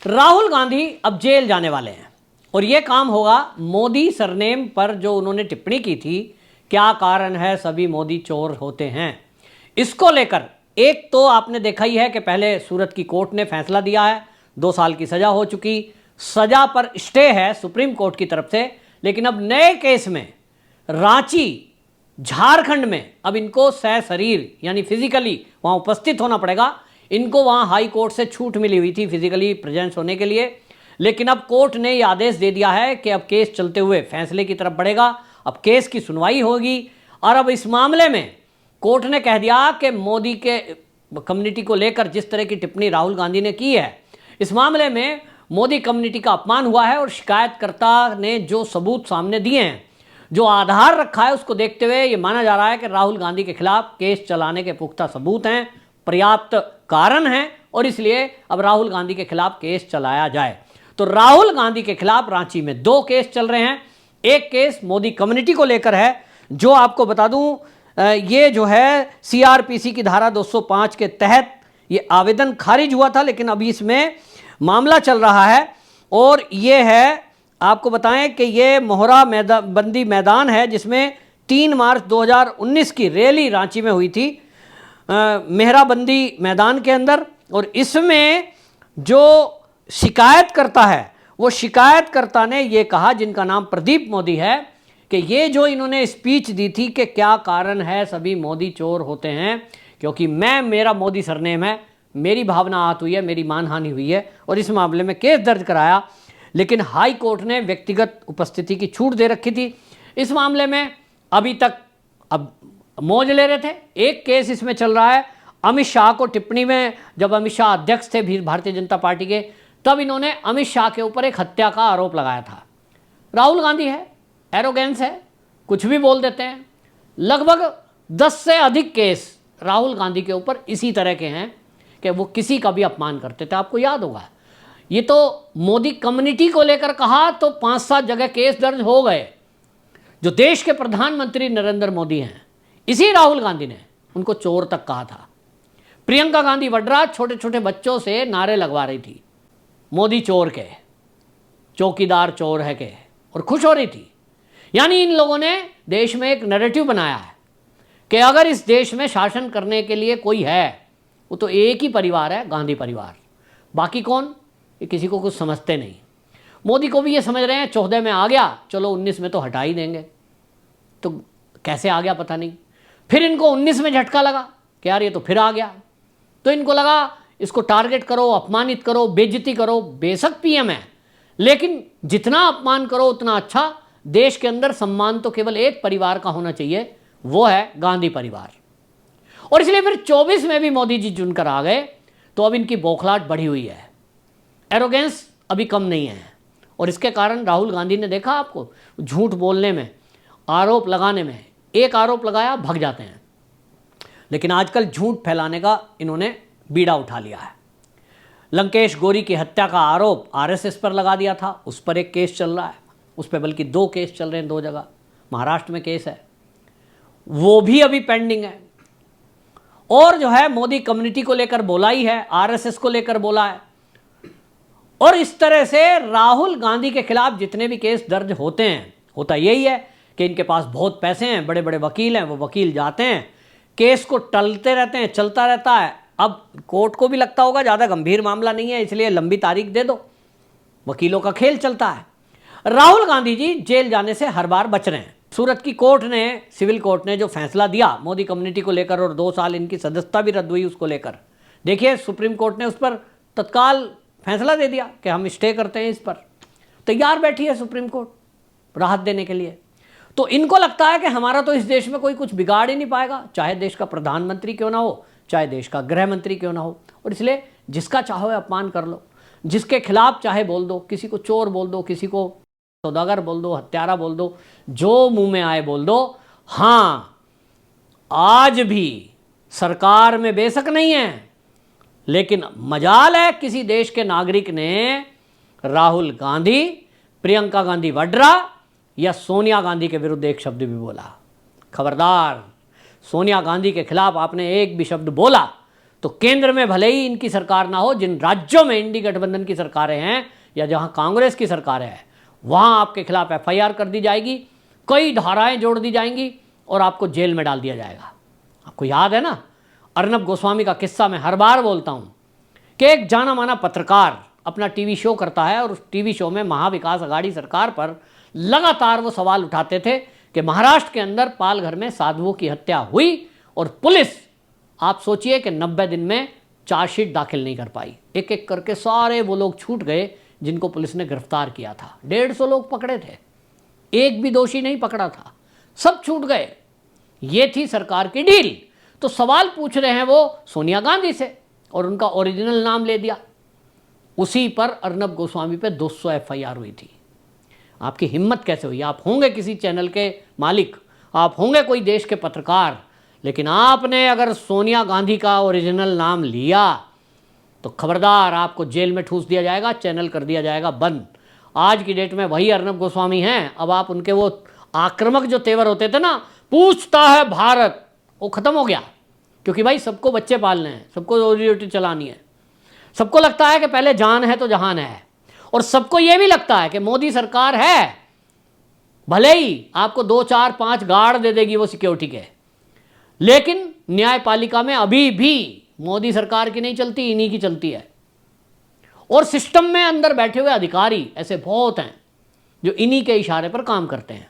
राहुल गांधी अब जेल जाने वाले हैं और यह काम होगा मोदी सरनेम पर जो उन्होंने टिप्पणी की थी, क्या कारण है सभी मोदी चोर होते हैं, इसको लेकर एक तो आपने देखा ही है कि पहले सूरत की कोर्ट ने फैसला दिया है, 2 साल की सजा हो चुकी, सजा पर स्टे है सुप्रीम कोर्ट की तरफ से। लेकिन अब नए केस में रांची झारखंड में अब इनको सशरीर यानी फिजिकली वहां उपस्थित होना पड़ेगा। इनको वहां हाई कोर्ट से छूट मिली हुई थी फिजिकली प्रेजेंस होने के लिए, लेकिन अब कोर्ट ने यह आदेश दे दिया है कि अब केस चलते हुए फैसले की तरफ बढ़ेगा, अब केस की सुनवाई होगी। और अब इस मामले में कोर्ट ने कह दिया कि मोदी के कम्युनिटी को लेकर जिस तरह की टिप्पणी राहुल गांधी ने की है, इस मामले में मोदी कम्युनिटी का अपमान हुआ है और शिकायतकर्ता ने जो सबूत सामने दिए हैं, जो आधार रखा है, उसको देखते हुए यह माना जा रहा है कि राहुल गांधी के खिलाफ केस चलाने के पुख्ता सबूत हैं, पर्याप्त कारण हैं और इसलिए अब राहुल गांधी के खिलाफ केस चलाया जाए। तो राहुल गांधी के खिलाफ रांची में 2 केस चल रहे हैं। एक केस मोदी कम्युनिटी को लेकर है, जो आपको बता दूं ये जो है सीआरपीसी की धारा 205 के तहत ये आवेदन खारिज हुआ था, लेकिन अभी इसमें मामला चल रहा है। और ये है, आपको बताएं कि ये मोहरा बंदी मैदान है जिसमें 3 मार्च 2019 की रैली रांची में हुई थी, मेहराबंदी मैदान के अंदर। और इसमें जो शिकायतकर्ता है, वो शिकायतकर्ता ने ये कहा, जिनका नाम प्रदीप मोदी है, कि ये जो इन्होंने स्पीच दी थी कि क्या कारण है सभी मोदी चोर होते हैं, क्योंकि मेरा मोदी सरनेम है, मेरी भावना आहत हुई है, मेरी मानहानि हुई है और इस मामले में केस दर्ज कराया। लेकिन हाई कोर्ट ने व्यक्तिगत उपस्थिति की छूट दे रखी थी। इस मामले में अभी तक अब मौज ले रहे थे। एक केस इसमें चल रहा है अमित शाह को टिप्पणी में, जब अमित शाह अध्यक्ष थे भारतीय जनता पार्टी के, तब इन्होंने अमित शाह के ऊपर एक हत्या का आरोप लगाया था। राहुल गांधी है, एरोगेंस है, कुछ भी बोल देते हैं। लगभग 10 से अधिक केस राहुल गांधी के ऊपर इसी तरह के हैं कि वो किसी का भी अपमान करते थे। आपको याद होगा, ये तो मोदी कम्युनिटी को लेकर कहा तो 5-7 जगह केस दर्ज हो गए। जो देश के प्रधानमंत्री नरेंद्र मोदी हैं, इसी राहुल गांधी ने उनको चोर तक कहा था। प्रियंका गांधी वड्रा छोटे छोटे बच्चों से नारे लगवा रही थी, मोदी चोर के, चौकीदार चोर है के, और खुश हो रही थी। यानी इन लोगों ने देश में एक नैरेटिव बनाया है कि अगर इस देश में शासन करने के लिए कोई है, वो तो एक ही परिवार है, गांधी परिवार। बाकी कौन, ये किसी को कुछ समझते नहीं। मोदी को भी ये समझ रहे हैं 14 में आ गया, चलो 19 में तो हटा ही देंगे। तो कैसे आ गया पता नहीं। फिर इनको 19 में झटका लगा कि यार ये तो फिर आ गया, तो इनको लगा इसको टारगेट करो, अपमानित करो, बेइज्जती करो। बेशक पीएम है, लेकिन जितना अपमान करो उतना अच्छा। देश के अंदर सम्मान तो केवल एक परिवार का होना चाहिए, वो है गांधी परिवार। और इसलिए फिर 24 में भी मोदी जी चुनकर आ गए, तो अब इनकी बौखलाहट बढ़ी हुई है, एरोगेंस अभी कम नहीं है। और इसके कारण राहुल गांधी ने देखा आपको, झूठ बोलने में, आरोप लगाने में, एक आरोप लगाया भाग जाते हैं। लेकिन आजकल झूठ फैलाने का इन्होंने बीड़ा उठा लिया है। लंकेश गोरी की हत्या का आरोप आरएसएस पर लगा दिया था, उस पर एक केस चल रहा है, उस पर बल्कि 2 केस चल रहे हैं, 2 जगह। महाराष्ट्र में केस है, वो भी अभी पेंडिंग है। और जो है मोदी कम्युनिटी को लेकर बोला ही है, आरएसएस को लेकर बोला है। और इस तरह से राहुल गांधी के खिलाफ जितने भी केस दर्ज होते हैं, होता यही है कि इनके पास बहुत पैसे हैं, बड़े बड़े वकील हैं, वो वकील जाते हैं, केस को टलते रहते हैं, चलता रहता है। अब कोर्ट को भी लगता होगा ज़्यादा गंभीर मामला नहीं है, इसलिए लंबी तारीख दे दो, वकीलों का खेल चलता है। राहुल गांधी जी जेल जाने से हर बार बच रहे हैं। सूरत की कोर्ट ने, सिविल कोर्ट ने जो फैसला दिया मोदी कम्युनिटी को लेकर, और 2 साल इनकी सदस्यता भी रद्द हुई उसको लेकर, देखिए सुप्रीम कोर्ट ने उस पर तत्काल फैसला दे दिया कि हम स्टे करते हैं। इस पर तैयार बैठी है सुप्रीम कोर्ट राहत देने के लिए। तो इनको लगता है कि हमारा तो इस देश में कोई कुछ बिगाड़ ही नहीं पाएगा, चाहे देश का प्रधानमंत्री क्यों ना हो, चाहे देश का गृह मंत्री क्यों ना हो। और इसलिए जिसका चाहो अपमान कर लो, जिसके खिलाफ चाहे बोल दो, किसी को चोर बोल दो, किसी को सौदागर बोल दो, हत्यारा बोल दो, जो मुंह में आए बोल दो। हाँ, आज भी सरकार में बेशक नहीं है, लेकिन मजाल है किसी देश के नागरिक ने राहुल गांधी, प्रियंका गांधी वड्रा या सोनिया गांधी के विरुद्ध एक शब्द भी बोला। खबरदार, सोनिया गांधी के खिलाफ आपने एक भी शब्द बोला तो केंद्र में भले ही इनकी सरकार ना हो, जिन राज्यों में इंडी गठबंधन की सरकारें हैं या जहां कांग्रेस की सरकारें हैं, वहां आपके खिलाफ एफआईआर कर दी जाएगी, कई धाराएं जोड़ दी जाएंगी और आपको जेल में डाल दिया जाएगा। आपको याद है ना अर्नब गोस्वामी का किस्सा, मैं हर बार बोलता हूं कि एक जाना माना पत्रकार अपना टीवी शो करता है और उस टीवी शो में महाविकास अघाड़ी सरकार पर लगातार वो सवाल उठाते थे कि महाराष्ट्र के अंदर पालघर में साधुओं की हत्या हुई और पुलिस, आप सोचिए कि 90 दिन में चार्जशीट दाखिल नहीं कर पाई। एक एक करके सारे वो लोग छूट गए जिनको पुलिस ने गिरफ्तार किया था। 150 लोग पकड़े थे, एक भी दोषी नहीं पकड़ा था, सब छूट गए। ये थी सरकार की डील। तो सवाल पूछ रहे हैं वो सोनिया गांधी से और उनका ओरिजिनल नाम ले दिया। उसी पर अर्नब गोस्वामी पे 200 एफआईआर हुई थी। आपकी हिम्मत कैसे हुई? आप होंगे किसी चैनल के मालिक, आप होंगे कोई देश के पत्रकार, लेकिन आपने अगर सोनिया गांधी का ओरिजिनल नाम लिया तो खबरदार, आपको जेल में ठूस दिया जाएगा, चैनल कर दिया जाएगा बंद। आज की डेट में वही अर्नब गोस्वामी हैं। अब आप उनके वो आक्रामक जो तेवर होते थे ना, पूछता है भारत, वो खत्म हो गया। क्योंकि भाई सबको बच्चे पालने हैं, सबको रोजी रोटी चलानी है, सबको लगता है कि पहले जान है तो जहान है, और सबको यह भी लगता है कि मोदी सरकार है, भले ही आपको 2 4 5 गार्ड दे देगी वो सिक्योरिटी के, लेकिन न्यायपालिका में अभी भी मोदी सरकार की नहीं चलती, इन्हीं की चलती है। और सिस्टम में अंदर बैठे हुए अधिकारी ऐसे बहुत हैं जो इन्हीं के इशारे पर काम करते हैं,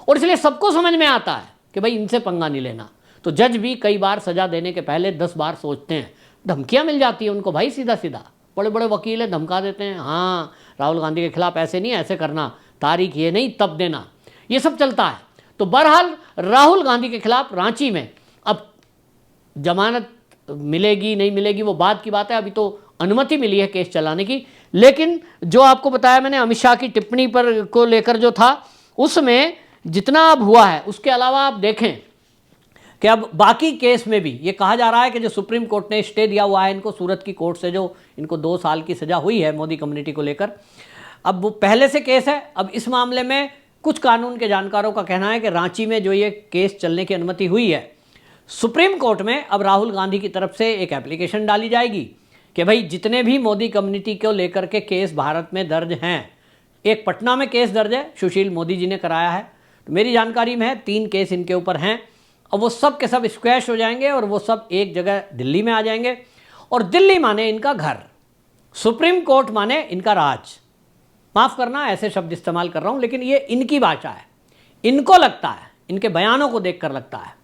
और इसलिए सबको समझ में आता है कि भाई इनसे पंगा नहीं लेना। तो जज भी कई बार सजा देने के पहले 10 बार सोचते हैं। धमकियां मिल जाती है उनको भाई, सीधा सीधा बड़े बड़े वकील है, धमका देते हैं, हाँ राहुल गांधी के खिलाफ ऐसे नहीं, ऐसे करना, तारीख ये नहीं तब देना, ये सब चलता है। तो बहरहाल राहुल गांधी के खिलाफ रांची में अब जमानत मिलेगी नहीं मिलेगी वो बाद की बात है, अभी तो अनुमति मिली है केस चलाने की। लेकिन जो आपको बताया मैंने अमित शाह की टिप्पणी पर को लेकर जो था, उसमें जितना अब हुआ है उसके अलावा आप देखें कि अब बाकी केस में भी ये कहा जा रहा है कि जो सुप्रीम कोर्ट ने स्टे दिया हुआ है इनको, सूरत की कोर्ट से जो इनको 2 साल की सजा हुई है मोदी कम्युनिटी को लेकर, अब वो पहले से केस है। अब इस मामले में कुछ कानून के जानकारों का कहना है कि रांची में जो ये केस चलने की अनुमति हुई है, सुप्रीम कोर्ट में अब राहुल गांधी की तरफ से एक एप्लीकेशन डाली जाएगी कि भाई जितने भी मोदी कम्युनिटी को लेकर के केस भारत में दर्ज हैं, एक पटना में केस दर्ज है, सुशील मोदी जी ने कराया है, तो मेरी जानकारी में है 3 केस इनके ऊपर हैं। और वो सब के सब स्क्वैश हो जाएंगे और वो सब एक जगह दिल्ली में आ जाएंगे, और दिल्ली माने इनका घर, सुप्रीम कोर्ट माने इनका राज। माफ़ करना ऐसे शब्द इस्तेमाल कर रहा हूं, लेकिन ये इनकी भाषा है, इनको लगता है, इनके बयानों को देखकर लगता है।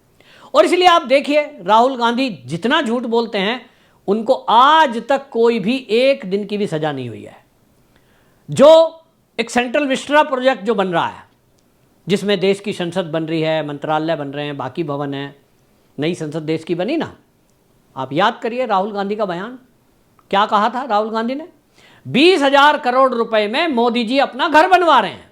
और इसलिए आप देखिए राहुल गांधी जितना झूठ बोलते हैं, उनको आज तक कोई भी एक दिन की भी सजा नहीं हुई है। जो एक सेंट्रल विस्टारा प्रोजेक्ट जो बन रहा है, जिसमें देश की संसद बन रही है, मंत्रालय बन रहे हैं, बाकी भवन है, नई संसद देश की बनी ना, आप याद करिए राहुल गांधी का बयान क्या कहा था। राहुल गांधी ने 20,000 करोड़ रुपए में मोदी जी अपना घर बनवा रहे हैं।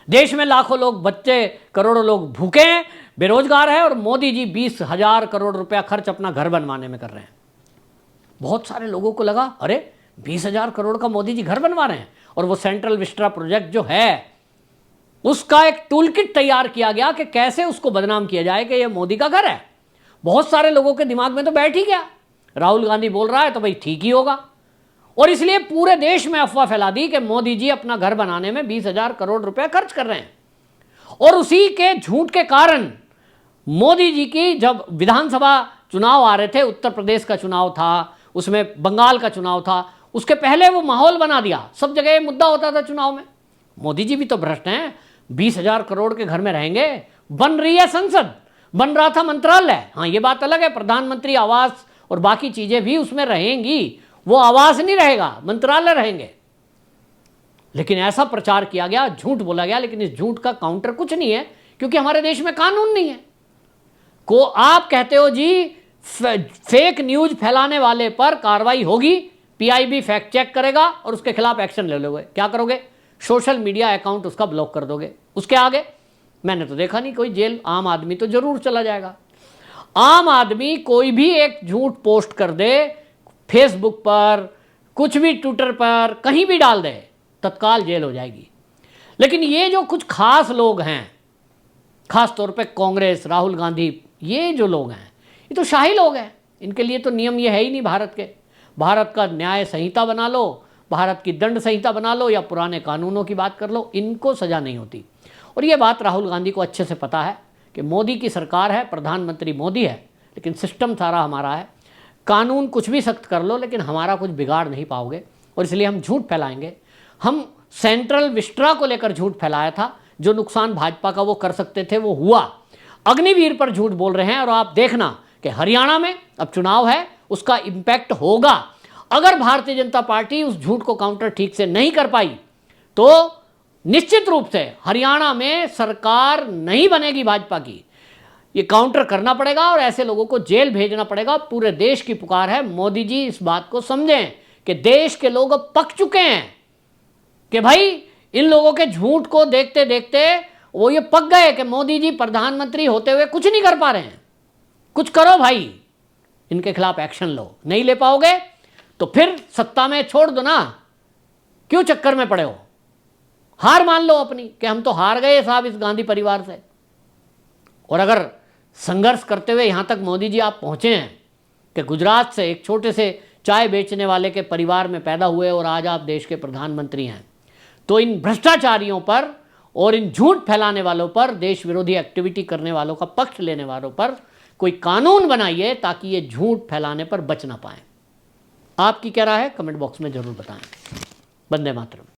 देश में लाखों लोग, बच्चे, करोड़ों लोग भूखे हैं, बेरोजगार है, और मोदी जी 20,000 करोड़ रुपया खर्च अपना घर बनवाने में कर रहे हैं। बहुत सारे लोगों को लगा अरे 20,000 करोड़ का मोदी जी घर बनवा रहे हैं, और वो सेंट्रल विस्टारा प्रोजेक्ट जो है उसका एक टूल किट तैयार किया गया कि कैसे उसको बदनाम किया जाए कि ये मोदी का घर है। बहुत सारे लोगों के दिमाग में तो बैठ ही गया, राहुल गांधी बोल रहा है तो भाई ठीक ही होगा, और इसलिए पूरे देश में अफवाह फैला दी कि मोदी जी अपना घर बनाने में 20,000 करोड़ रुपए खर्च कर रहे हैं। और उसी के झूठ के कारण मोदी जी की जब विधानसभा चुनाव आ रहे थे, उत्तर प्रदेश का चुनाव था, उसमें बंगाल का चुनाव था, उसके पहले वो माहौल बना दिया, सब जगह मुद्दा होता था चुनाव में, मोदी जी भी तो भ्रष्ट हैं, 20,000 करोड़ के घर में रहेंगे, बन रही है संसद, बन रहा था मंत्रालय, हाँ ये बात अलग है, प्रधानमंत्री आवास और बाकी चीजें भी उसमें रहेंगी, वो आवास नहीं रहेगा, मंत्रालय रहेंगे। लेकिन ऐसा प्रचार किया गया, झूठ बोला गया, लेकिन इस झूठ का काउंटर कुछ नहीं है, क्योंकि हमारे देश में कानून नहीं है। को आप कहते हो जी फेक न्यूज फैलाने वाले पर कार्रवाई होगी, पीआईबी फैक्ट चेक करेगा और उसके खिलाफ एक्शन ले लोगे, क्या करोगे? सोशल मीडिया अकाउंट उसका ब्लॉक कर दोगे। उसके आगे मैंने तो देखा नहीं कोई जेल, आम आदमी तो जरूर चला जाएगा। आम आदमी कोई भी एक झूठ पोस्ट कर दे फेसबुक पर, कुछ भी ट्विटर पर, कहीं भी डाल दे, तत्काल जेल हो जाएगी। लेकिन ये जो कुछ खास लोग हैं, खास तौर पे कांग्रेस, राहुल गांधी, ये जो लोग हैं ये तो शाही लोग हैं, इनके लिए तो नियम ये है ही नहीं भारत के। भारत का न्याय संहिता बना लो, भारत की दंड संहिता बना लो या पुराने कानूनों की बात कर लो, इनको सज़ा नहीं होती। और ये बात राहुल गांधी को अच्छे से पता है कि मोदी की सरकार है, प्रधानमंत्री मोदी है, लेकिन सिस्टम सारा हमारा है। कानून कुछ भी सख्त कर लो लेकिन हमारा कुछ बिगाड़ नहीं पाओगे, और इसलिए हम झूठ फैलाएंगे। हम सेंट्रल विस्ट्रा को लेकर झूठ फैलाया था, जो नुकसान भाजपा का वो कर सकते थे वो हुआ। अग्निवीर पर झूठ बोल रहे हैं, और आप देखना कि हरियाणा में अब चुनाव है, उसका इम्पैक्ट होगा। अगर भारतीय जनता पार्टी उस झूठ को काउंटर ठीक से नहीं कर पाई तो निश्चित रूप से हरियाणा में सरकार नहीं बनेगी भाजपा की। ये काउंटर करना पड़ेगा और ऐसे लोगों को जेल भेजना पड़ेगा। पूरे देश की पुकार है, मोदी जी इस बात को समझें कि देश के लोग अब पक चुके हैं कि भाई इन लोगों के झूठ को देखते देखते वो ये पक गए कि मोदी जी प्रधानमंत्री होते हुए कुछ नहीं कर पा रहे हैं। कुछ करो भाई, इनके खिलाफ एक्शन लो। नहीं ले पाओगे तो फिर सत्ता में छोड़ दो ना, क्यों चक्कर में पड़े हो। हार मान लो अपनी कि हम तो हार गए साहब इस गांधी परिवार से। और अगर संघर्ष करते हुए यहां तक मोदी जी आप पहुंचे हैं कि गुजरात से एक छोटे से चाय बेचने वाले के परिवार में पैदा हुए और आज आप देश के प्रधानमंत्री हैं, तो इन भ्रष्टाचारियों पर और इन झूठ फैलाने वालों पर, देश विरोधी एक्टिविटी करने वालों का पक्ष लेने वालों पर कोई कानून बनाइए ताकि ये झूठ फैलाने पर बच ना पाए। आपकी क्या राय है, कमेंट बॉक्स में जरूर बताएं। वंदे मातरम।